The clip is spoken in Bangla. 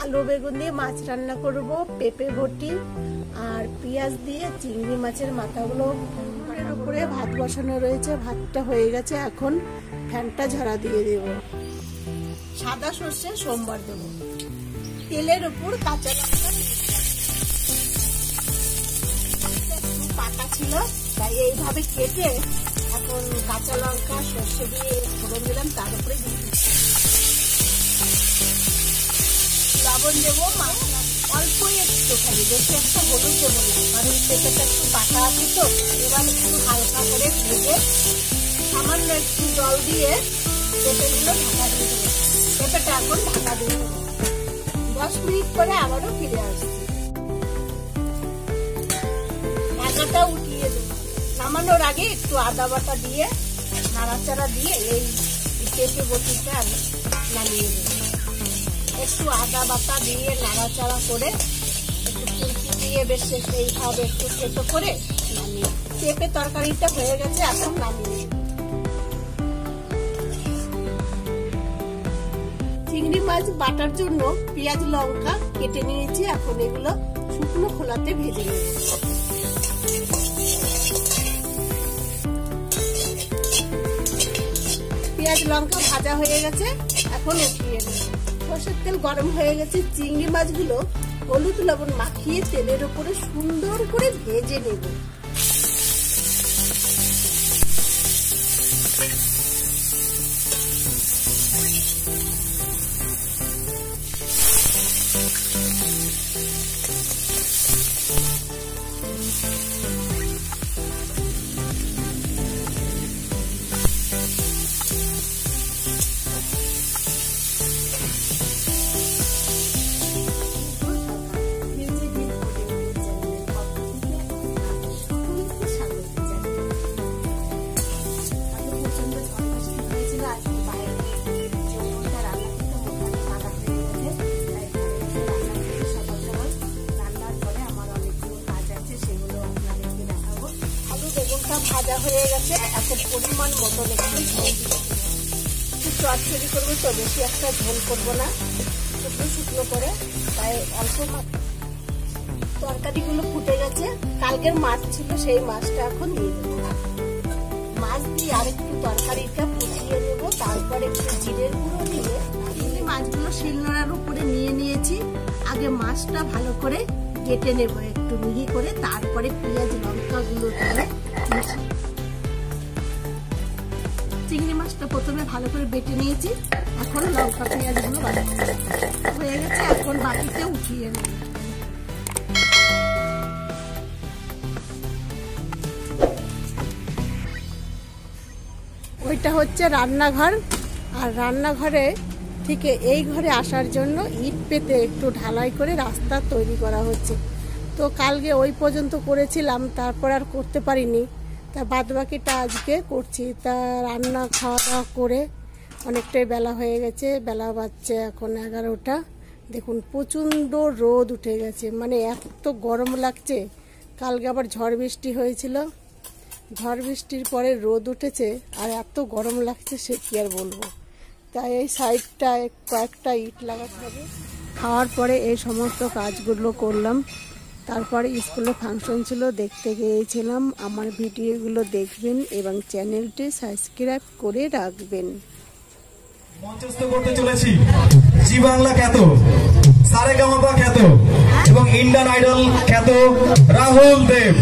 আলু বেগুন দিয়ে মাছ রান্না করব, পেঁপে বটি আর পেঁয়াজ দিয়ে চিংড়ি মাছের মাথাগুলো। এর উপরে ভাত বসানো রয়েছে, ভাতটা হয়ে গেছে, এখন ফ্যানটা ঝাড়া দিয়ে দেব। সাদা সর্ষে সোমবার দেব। তেলের উপর কাঁচা লঙ্কা একটু পাকা ছিল, তাই এইভাবে কেটে এখন কাঁচা লঙ্কা সর্ষে দিয়ে ফোড়ন দিলাম, তার উপরে দিয়ে লবণ দেবো, অল্প একটু খালি, বেশি একটা হলুদ দেবো না, কারণ পেঁপেটা একটু পাকা আছে তো। এবার একটু হালকা করে ভেজে সামান্য একটু জল দিয়ে পেঁপেগুলো ঢাকা দিয়ে দেবো। পেঁপেটা এখন ঢাকা দিয়ে দেবো। 10 মিনিট পরে আবারও ফিরে আসছি। ঢাকাটা উঠিয়ে দেবো। নামানোর আগে একটু আদা বাটা দিয়ে নাড়াচাড়া দিয়ে এই পেঁপে বটিটা নামিয়ে দেবো। একটু আদা বাটা দিয়ে নাড়াচাড়া করে একটু কুচি দিয়ে বেশ এইভাবে একটু থেতো করে নামিয়ে, পেঁপে তরকারিটা হয়ে গেছে, এখন নামিয়ে। চিংড়ি মাছ বাটার জন্য পেঁয়াজ লঙ্কা কেটে নিয়েছি, এখন এগুলো শুকনো খোলাতে ভেজে নেব। পেঁয়াজ লঙ্কা ভাজা হয়ে গেছে, এখন উঠিয়ে নেব। সরষের তেল গরম হয়ে গেছে, চিংড়ি মাছগুলো হলুদ লবণ মাখিয়ে তেলের উপরে সুন্দর করে ভেজে নেব। ভাজা হয়ে গেছে, এখন পরিমাণ মতো একটু চচ্চড়ি করবো তো, বেশি একটা ঝোল করবো না, শুকনো শুকনো করে, তাই অল্প তরকারিগুলো ফুটে গেছে। কালকের মাছ ছিল, সেই মাছটা এখন দিয়ে দেবো। মাছ দিয়ে আরেকটু তরকারিটা ফুটিয়ে নেব, তারপরে একটু জিরের গুঁড়ো দিয়ে মাছগুলো শিলনোড়ার উপরে নিয়ে নিয়েছি। আগে মাছটা ভালো করে কেটে নেব একটু মিহি করে, তারপরে পেঁয়াজ লঙ্কা গুলো দিয়ে চিংড়ি মাছটা প্রথমে ভালো করে বেটে নিয়েছি, এখন লঙ্কা পেঁয়াজ গুলো হয়ে গেছে, এখন বাটিতে উঠিয়ে নেব। ওইটা হচ্ছে রান্নাঘর, আর রান্নাঘরে থেকে এই ঘরে আসার জন্য ইট পেতে একটু ঢালাই করে রাস্তা তৈরি করা হচ্ছে। তো কালকে ওই পর্যন্ত করেছিলাম, তারপর আর করতে পারিনি, তা বাদ বাকিটা আজকে করছি। তা রান্না খাওয়া দাওয়া করে অনেকটাই বেলা হয়ে গেছে, বেলা বাজছে এখন 11টা। দেখুন প্রচণ্ড রোদ উঠে গেছে, মানে এত গরম লাগছে। কালকে আবার ঝড় বৃষ্টি হয়েছিল, ঝড় বৃষ্টির পরে রোদ উঠেছে, আর এত গরম লাগছে সে কি আর বলবো। তাই এই সাইডটা কয়েকটা ইট লাগাতে হবে। খাওয়ার পরে এই সমস্ত কাজগুলো করলাম, তারপরে স্কুলে ফাংশন ছিল, দেখতে গিয়েছিলাম। আমার ভিডিওগুলো দেখবেন এবং চ্যানেলটি সাবস্ক্রাইব করে রাখবেন। মঞ্চস্থ করতে চলেছি জি বাংলা খ্যাত, সারেগামাপা খ্যাত এবং ইন্ডিয়ান আইডল খ্যাত রাহুল দেব।